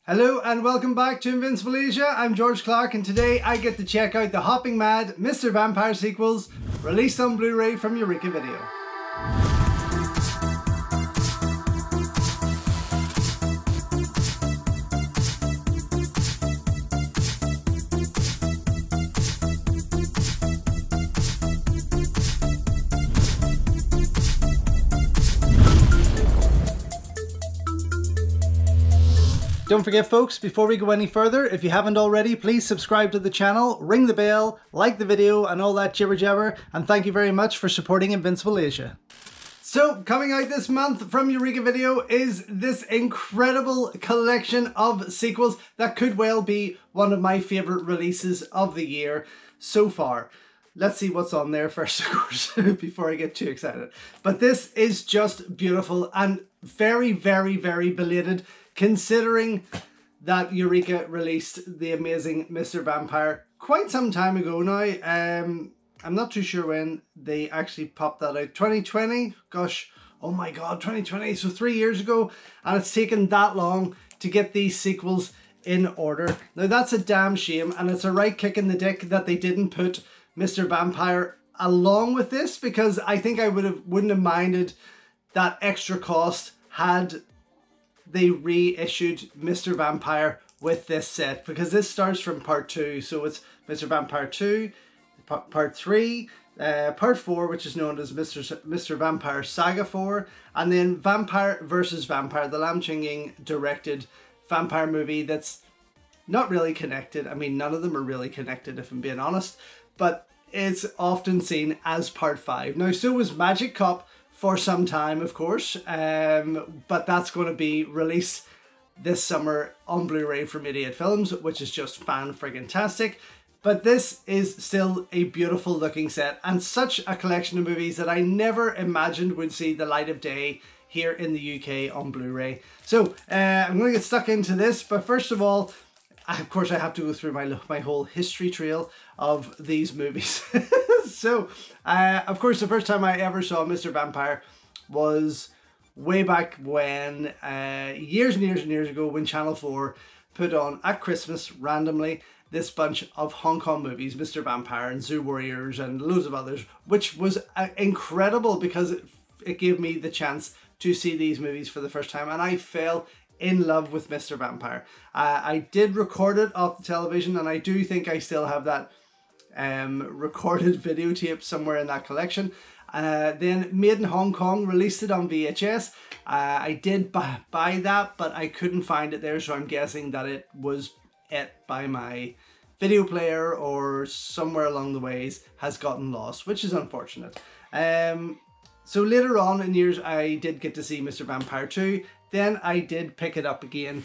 Hello and welcome back to Invincible Asia. I'm George Clark and today I get to check out the hopping mad Mr. Vampire sequels released on Blu-ray from Eureka Video. Don't forget folks, before we go any further, if you haven't already, please subscribe to the channel, ring the bell, like the video and all that jibber jabber, and thank you very much for supporting Invincible Asia. So, coming out this month from Eureka Video is this incredible collection of sequels that could well be one of my favourite releases of the year so far. Let's see what's on there first, of course, before I get too excited. But this is just beautiful and very, very, very belated, considering that Eureka released the amazing Mr. Vampire quite some time ago now. I'm not too sure when they actually popped that out. 2020? Gosh, oh my god, 2020. So 3 years ago. And it's taken that long to get these sequels in order. Now that's a damn shame, and it's a right kick in the dick that they didn't put Mr. Vampire along with this, because I think I wouldn't have minded that extra cost had they reissued Mr. Vampire with this set, because this starts from part 2. So it's Mr. Vampire 2, part 3, part 4, which is known as Mr. Vampire Saga 4, and then Vampire vs. Vampire, the Lam Ching-ying directed vampire movie that's not really connected. I mean, none of them are really connected, if I'm being honest, but it's often seen as part 5. Now, so was Magic Cop for some time, of course, but that's going to be released this summer on Blu-ray from Idiot Films, which is just fan-friggin-tastic. But this is still a beautiful looking set and such a collection of movies that I never imagined would see the light of day here in the UK on Blu-ray. So I'm going to get stuck into this, but first of all, of course, I have to go through my whole history trail of these movies. So, of course, the first time I ever saw Mr. Vampire was way back when, years and years and years ago, when Channel 4 put on at Christmas randomly this bunch of Hong Kong movies, Mr. Vampire and Zoo Warriors and loads of others, which was incredible because it gave me the chance to see these movies for the first time, and I fell in love with Mr. Vampire. I did record it off the television, and I do think I still have that recorded videotape somewhere in that collection. Then Made in Hong Kong released it on VHS. I did buy that, but I couldn't find it there, so I'm guessing that it was by my video player or somewhere along the ways has gotten lost, which is unfortunate. So later on in years, I did get to see Mr. Vampire 2. Then I did pick it up again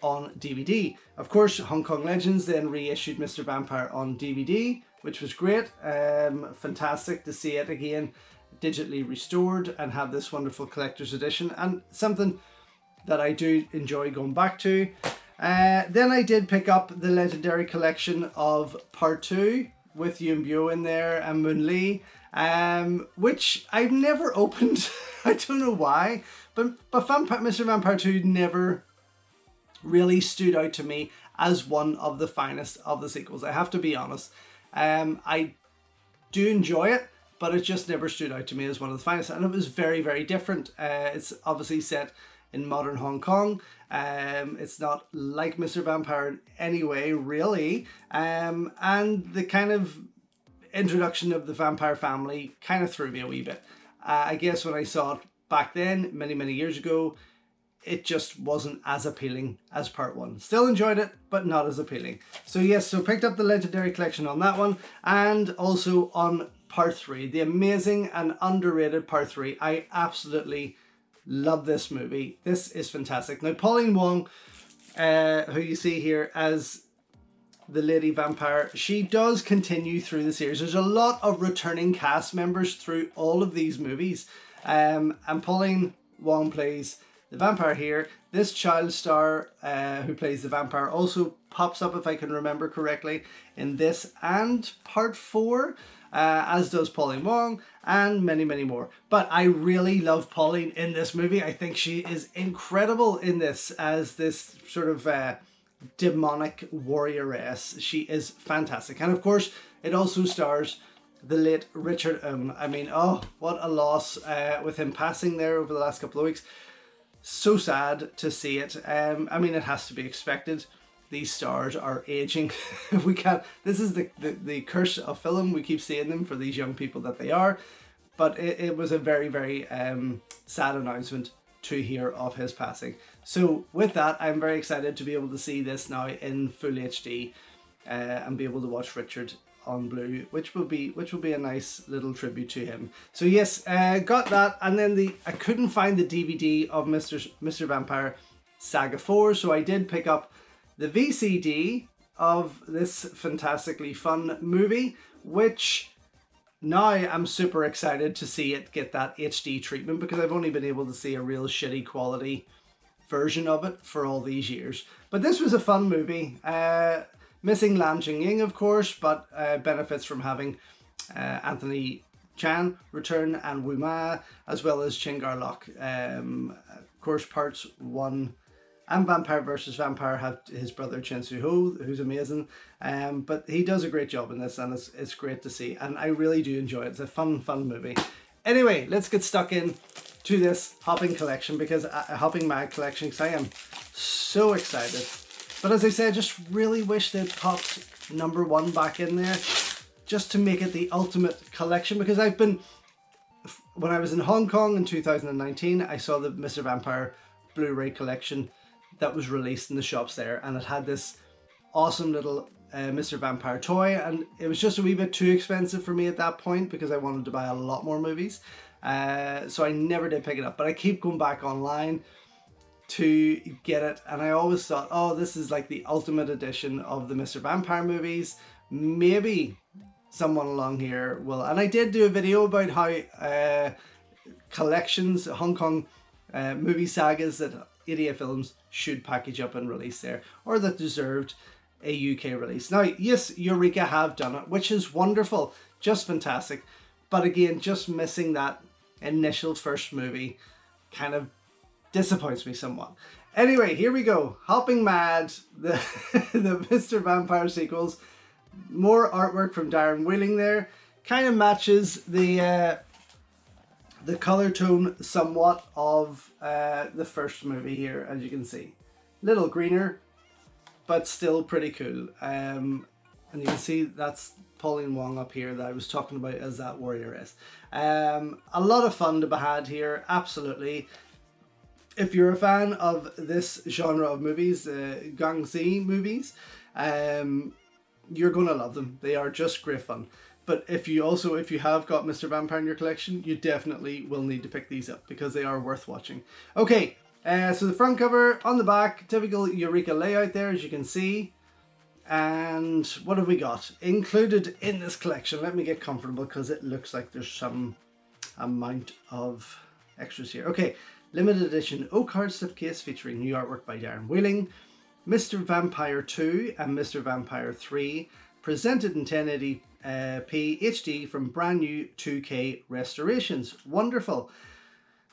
on DVD. Of course, Hong Kong Legends then reissued Mr. Vampire on DVD, which was great. Fantastic to see it again, digitally restored, and have this wonderful collector's edition, and something that I do enjoy going back to. Then I did pick up the legendary collection of part 2 with Yuen Biao in there and Moon Lee, which I've never opened. I don't know why, but Mr. Vampire 2 never really stood out to me as one of the finest of the sequels. I have to be honest. I do enjoy it, but it just never stood out to me as one of the finest, and it was very, very different. It's obviously set in modern Hong Kong. It's not like Mr. Vampire in any way, really, and the kind of introduction of the vampire family kind of threw me a wee bit. I guess when I saw it back then, many, many years ago, it just wasn't as appealing as part 1. Still enjoyed it, but not as appealing. So yes, so picked up the legendary collection on that one, and also on part 3, the amazing and underrated part 3. I absolutely love this movie. This is fantastic. Now, Pauline Wong, who you see here as the Lady Vampire, she does continue through the series. There's a lot of returning cast members through all of these movies, and Pauline Wong plays the vampire here. This child star who plays the vampire also pops up, if I can remember correctly, in this and part 4. as does Pauline Wong, and many, many more. But I really love Pauline in this movie. I think she is incredible in this as this sort of demonic warrioress. She is fantastic. And of course, it also stars the late Richard. I mean, oh, what a loss with him passing there over the last couple of weeks. So sad to see it. I mean, it has to be expected. These stars are aging. We can't. This is the curse of film. We keep seeing them for these young people that they are. But it was a very, very sad announcement to hear of his passing. So with that, I'm very excited to be able to see this now in full HD and be able to watch Richard on Blu, which will be a nice little tribute to him. So yes, got that, and then I couldn't find the DVD of Mr. Vampire Saga 4, so I did pick up the VCD of this fantastically fun movie, which now I'm super excited to see it get that HD treatment, because I've only been able to see a real shitty quality version of it for all these years. But this was a fun movie. Missing Lam Ching-ying, of course, but benefits from having Anthony Chan return and Wu Ma, as well as Chin Gar-lok. Of course, parts 1 and Vampire vs. Vampire have his brother Chen Su-ho, who's amazing. But he does a great job in this, and it's great to see. And I really do enjoy it. It's a fun movie. Anyway, let's get stuck in to this Hopping collection, because Hopping Mag collection, because I am so excited. But as I said, I just really wish they'd popped #1 back in there, just to make it the ultimate collection. Because when I was in Hong Kong in 2019, I saw the Mr. Vampire Blu-ray collection that was released in the shops there, and it had this awesome little Mr. Vampire toy, and it was just a wee bit too expensive for me at that point, because I wanted to buy a lot more movies. So I never did pick it up, but I keep going back online to get it, and I always thought, oh, this is like the ultimate edition of the Mr. Vampire movies. Maybe someone along here will. And I did do a video about how collections, Hong Kong movie sagas that 88 Films should package up and release there, or that deserved a UK release. Now, yes, Eureka have done it, which is wonderful, just fantastic. But again, just missing that initial first movie kind of disappoints me somewhat. Anyway, here we go. Hopping Mad, the Mr. Vampire sequels. More artwork from Darren Wheeling there. Kind of matches the color tone somewhat of the first movie here, as you can see. Little greener, but still pretty cool. And you can see that's Pauline Wong up here that I was talking about as that warrioress. A lot of fun to be had here, absolutely. If you're a fan of this genre of movies, gangxi movies, you're going to love them. They are just great fun. But if you have got Mr. Vampire in your collection, you definitely will need to pick these up, because they are worth watching. Okay, so the front cover, on the back, typical Eureka layout there, as you can see. And what have we got included in this collection? Let me get comfortable, because it looks like there's some amount of extras here. Okay. Limited edition O-card slipcase featuring new artwork by Darren Wheeling, Mr. Vampire 2 and Mr. Vampire 3, presented in 1080p HD from brand new 2K restorations. Wonderful.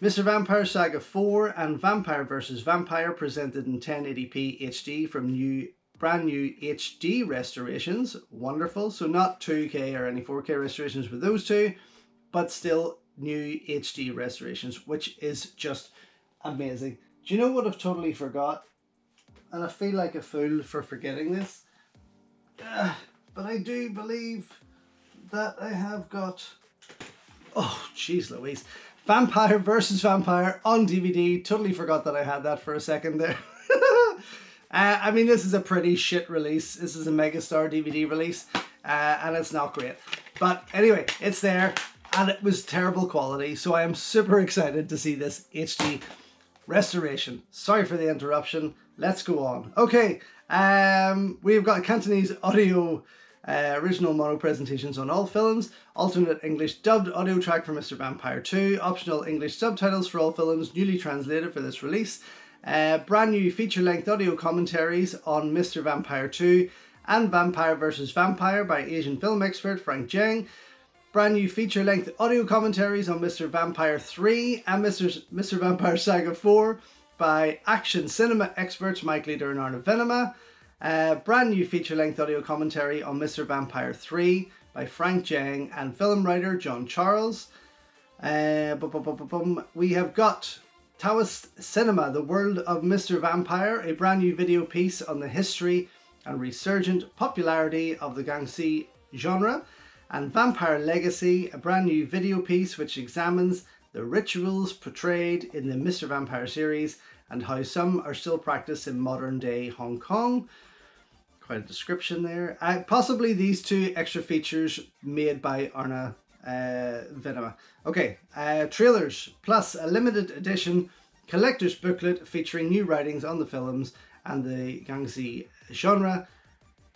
Mr. Vampire Saga 4 and Vampire vs. Vampire, presented in 1080p HD from brand new HD restorations. Wonderful. So not 2K or any 4K restorations with those two, but still new HD restorations, which is just amazing. Do you know what I've totally forgot? And I feel like a fool for forgetting this. But I do believe that I have got... Oh, jeez Louise. Vampire vs. Vampire on DVD. Totally forgot that I had that for a second there. I mean, this is a pretty shit release. This is a Megastar DVD release. And it's not great. But anyway, it's there. And it was terrible quality, so I am super excited to see this HD restoration. Sorry for the interruption. Let's go on. Okay, we've got Cantonese audio original mono presentations on all films, alternate English dubbed audio track for Mr. Vampire 2, optional English subtitles for all films, newly translated for this release, brand new feature-length audio commentaries on Mr. Vampire 2 and Vampire vs. Vampire by Asian film expert Frank Zheng. brand new feature-length audio commentaries on Mr. Vampire 3 and Mr. Vampire Saga 4 by action cinema experts Mike Leader and Arnav Venema. Brand new feature-length audio commentary on Mr. Vampire 3 by Frank Jang and film writer John Charles. We have got Taoist Cinema, The World of Mr. Vampire, a brand new video piece on the history and resurgent popularity of the gangxi genre. And Vampire Legacy, a brand new video piece which examines the rituals portrayed in the Mr. Vampire series and how some are still practiced in modern day Hong Kong. Quite a description there. Possibly these two extra features made by Arnav Venema. Okay, trailers plus a limited edition collector's booklet featuring new writings on the films and the gangxi genre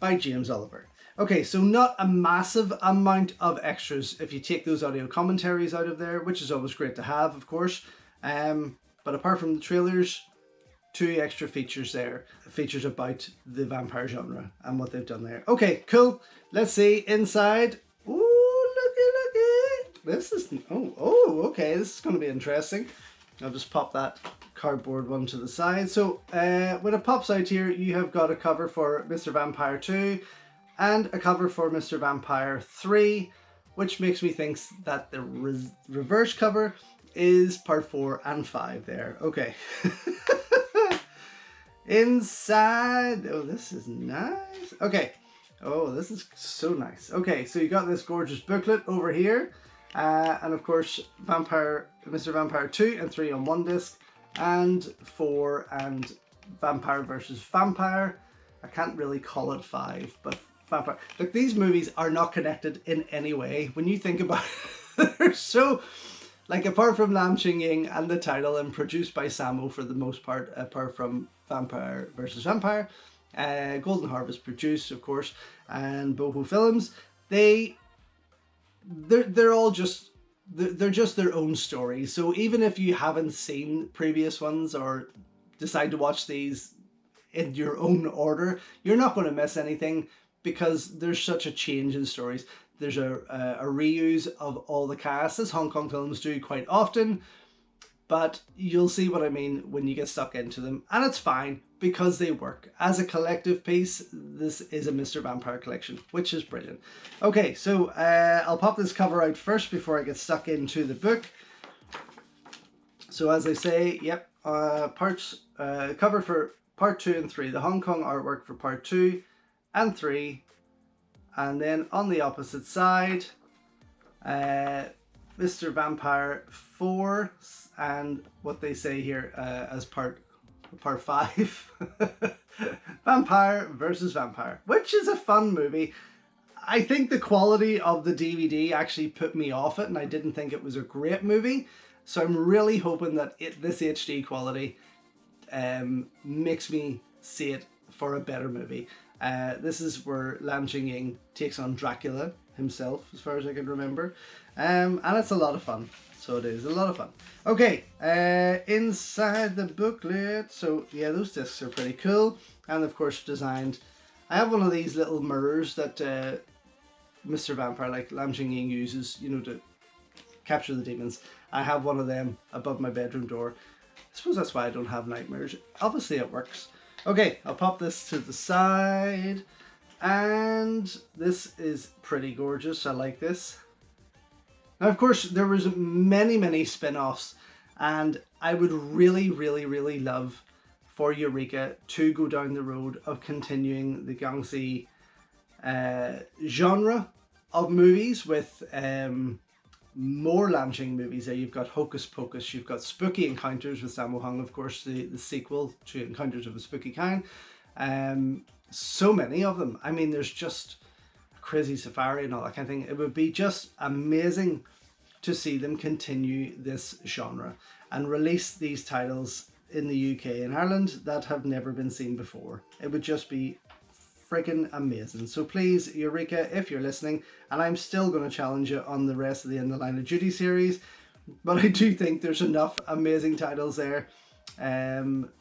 by James Oliver. Okay, so not a massive amount of extras if you take those audio commentaries out of there, which is always great to have, of course. But apart from the trailers, 2 extra features there. Features about the vampire genre and what they've done there. Okay, cool. Let's see inside. Ooh, looky. This is... Oh, okay. This is going to be interesting. I'll just pop that cardboard one to the side. So when it pops out here, you have got a cover for Mr. Vampire 2 and a cover for Mr. Vampire 3, which makes me think that the reverse cover is part 4 and 5 there. Okay. Inside, oh, this is nice. Okay. Oh, this is so nice. Okay, so you got this gorgeous booklet over here. And of course, Mr. Vampire 2 and 3 on one disc, and 4 and Vampire versus Vampire. I can't really call it 5, but Vampire. Look, these movies are not connected in any way. When you think about it, they're so, like, apart from Lam Ching Ying and the title, and produced by Sammo for the most part, apart from Vampire versus Vampire, Golden Harvest produced, of course, and Boho Films, they're all just, they're just their own stories. So even if you haven't seen previous ones or decide to watch these in your own order, you're not going to miss anything because there's such a change in stories. There's a reuse of all the cast, as Hong Kong films do quite often, but you'll see what I mean when you get stuck into them, and it's fine because they work. As a collective piece, this is a Mr. Vampire collection, which is brilliant. Okay, so I'll pop this cover out first before I get stuck into the book. So as I say, yep, cover for part 2 and 3, the Hong Kong artwork for part 2 and 3, and then on the opposite side, Mr. Vampire 4 and what they say here as part 5, Vampire versus Vampire, which is a fun movie. I think the quality of the DVD actually put me off it, and I didn't think it was a great movie. So I'm really hoping that this HD quality makes me see it for a better movie. This is where Lam Ching Ying takes on Dracula himself, as far as I can remember. And it's a lot of fun. So it is a lot of fun. Okay, inside the booklet. So yeah, those discs are pretty cool. And of course designed. I have one of these little mirrors that Mr. Vampire, like Lam Ching Ying, uses, you know, to capture the demons. I have one of them above my bedroom door. I suppose that's why I don't have nightmares. Obviously it works. Okay, I'll pop this to the side. And this is pretty gorgeous. I like this. Now, of course, there was many spin-offs, and I would really love for Eureka to go down the road of continuing the gangxi genre of movies with more Lam Ching movies. There you've got Hocus Pocus, you've got Spooky Encounters with Sammo Hung, of course, the sequel to Encounters of a Spooky Kind. So many of them. I mean, there's just Crazy Safari and all that kind of thing. It would be just amazing to see them continue this genre and release these titles in the UK and Ireland that have never been seen before. It would just be freaking amazing. So please, Eureka, if you're listening, and I'm still going to challenge you on the rest of the In the Line of Duty series, but I do think there's enough amazing titles there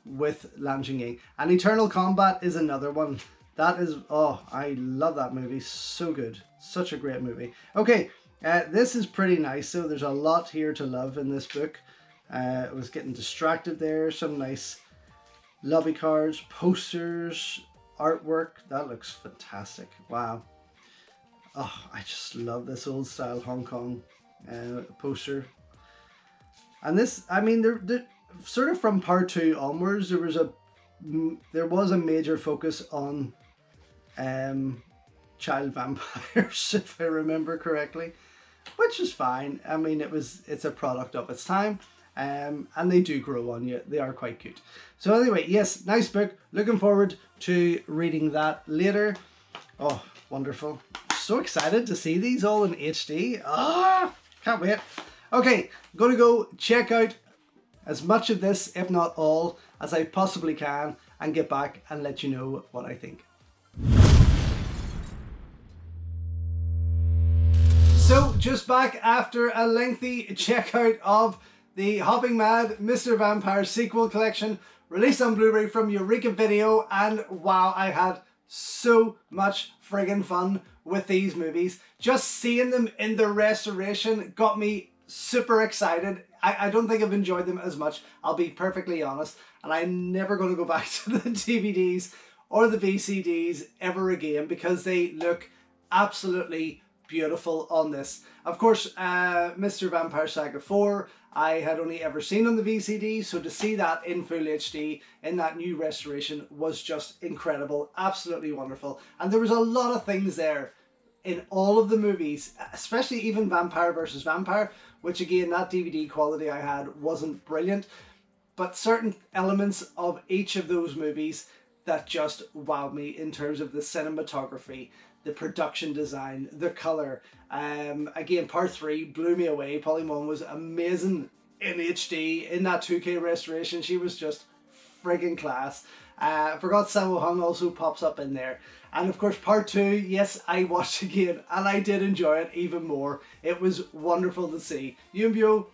with Lam Ching Ying. And Eternal Combat is another one. That is, oh, I love that movie. So good. Such a great movie. Okay, This is pretty nice, so there's a lot here to love in this book. I was getting distracted there. Some nice lobby cards, posters, artwork. That looks fantastic. Wow. Oh, I just love this old style Hong Kong poster. And this, I mean, they're sort of from part 2 onwards, there was a major focus on child vampires, if I remember correctly, which is fine. I mean, it's a product of its time, and they do grow on you. They are quite cute. So anyway, yes, nice book. Looking forward to reading that later. Oh, wonderful. So excited to see these all in HD. Ah, can't wait. Okay, I'm going to go check out as much of this, if not all, as I possibly can, and get back and let you know what I think. So, just back after a lengthy checkout of the Hopping Mad Mr. Vampire sequel collection, released on Blu-ray from Eureka Video, and wow, I had so much friggin' fun with these movies. Just seeing them in the restoration got me super excited. I don't think I've enjoyed them as much, I'll be perfectly honest, and I'm never going to go back to the DVDs or the VCDs ever again because they look absolutely beautiful on this. Of course, Mr. Vampire Saga 4 I had only ever seen on the VCD, so to see that in full HD in that new restoration was just incredible, absolutely wonderful. And there was a lot of things there in all of the movies, especially even Vampire vs. Vampire, which again, that DVD quality I had wasn't brilliant, but certain elements of each of those movies that just wowed me in terms of the cinematography, the production design, the colour. Again, part 3 blew me away. Polly Mum was amazing in HD, in that 2K restoration. She was just friggin' class. I forgot Sammo Hung also pops up in there. And of course, part 2, yes, I watched again, and I did enjoy it even more. It was wonderful to see. Yunbyo,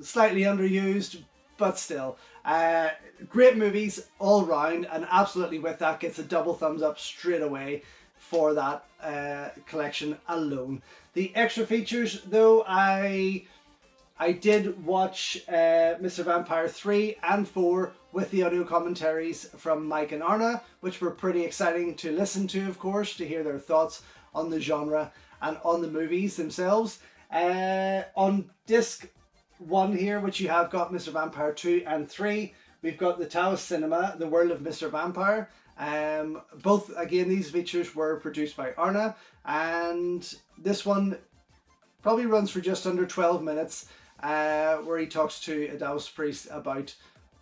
slightly underused, but still. Great movies all round, and absolutely with that gets a double thumbs up straight away for that collection alone. The extra features, though, I did watch Mr. Vampire 3 and 4 with the audio commentaries from Mike and Arna, which were pretty exciting to listen to, of course, to hear their thoughts on the genre and on the movies themselves. On disc 1 here, which you have got Mr. Vampire 2 and 3, we've got the Taos Cinema, The World of Mr. Vampire. Both, again, these features were produced by Arna, and this one probably runs for just under 12 minutes, where he talks to a Taoist priest about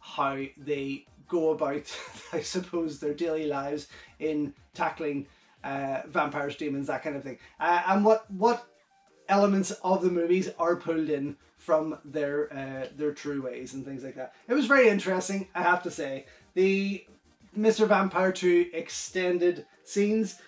how they go about, I suppose, their daily lives in tackling vampires, demons, that kind of thing, and what elements of the movies are pulled in from their true ways and things like that. It was very interesting, I have to say. The Mr. Vampire 2 extended scenes,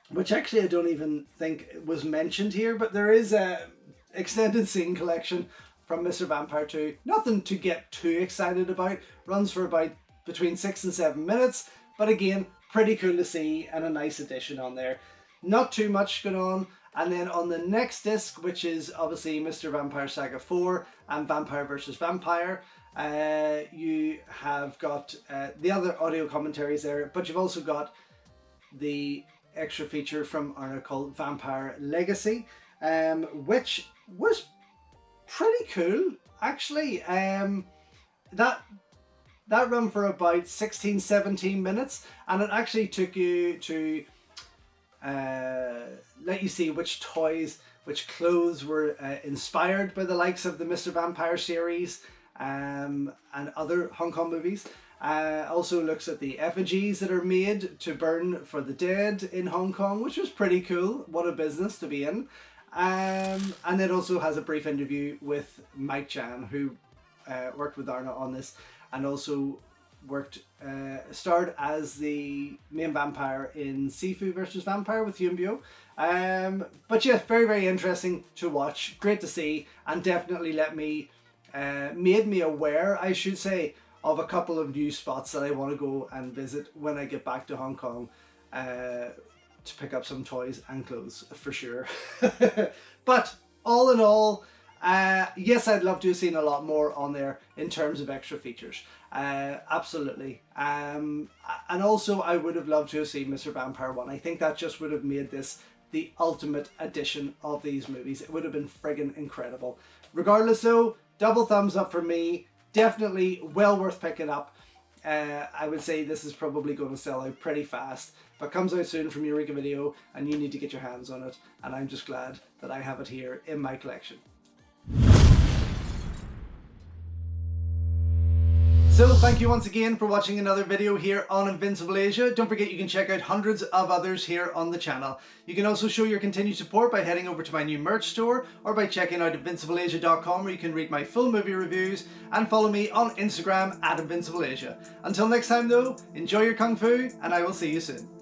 which actually I don't even think was mentioned here, but there is a extended scene collection from Mr. Vampire 2. Nothing to get too excited about. Runs for about between 6 and 7 minutes, but again, pretty cool to see and a nice addition on there. Not too much going on. And then on the next disc, which is obviously Mr. Vampire Saga 4 and Vampire vs. Vampire, you have got the other audio commentaries there, but you've also got the extra feature from Arna called Vampire Legacy, which was pretty cool, actually. That run for about 16-17 minutes, and it actually took you to let you see which toys, which clothes were inspired by the likes of the Mr. Vampire series and other Hong Kong movies. Also looks at the effigies that are made to burn for the dead in Hong Kong, which was pretty cool. What a business to be in. And it also has a brief interview with Mike Chan, who worked with Arna on this, and also starred as the main vampire in Sifu vs. Vampire with Yunbyo. But yeah, very, very interesting to watch. Great to see, and definitely made me aware, I should say, of a couple of new spots that I want to go and visit when I get back to Hong Kong to pick up some toys and clothes for sure. But all in all, yes, I'd love to have seen a lot more on there in terms of extra features. Absolutely. And also I would have loved to have seen Mr. Vampire 1. I think that just would have made this the ultimate edition of these movies. It would have been friggin' incredible. Regardless though, double thumbs up for me. Definitely well worth picking up. I would say this is probably going to sell out pretty fast, but comes out soon from Eureka Video and you need to get your hands on it, and I'm just glad that I have it here in my collection. So thank you once again for watching another video here on Invincible Asia. Don't forget you can check out hundreds of others here on the channel. You can also show your continued support by heading over to my new merch store or by checking out invincibleasia.com, where you can read my full movie reviews, and follow me on Instagram at InvincibleAsia. Until next time though, enjoy your Kung Fu and I will see you soon.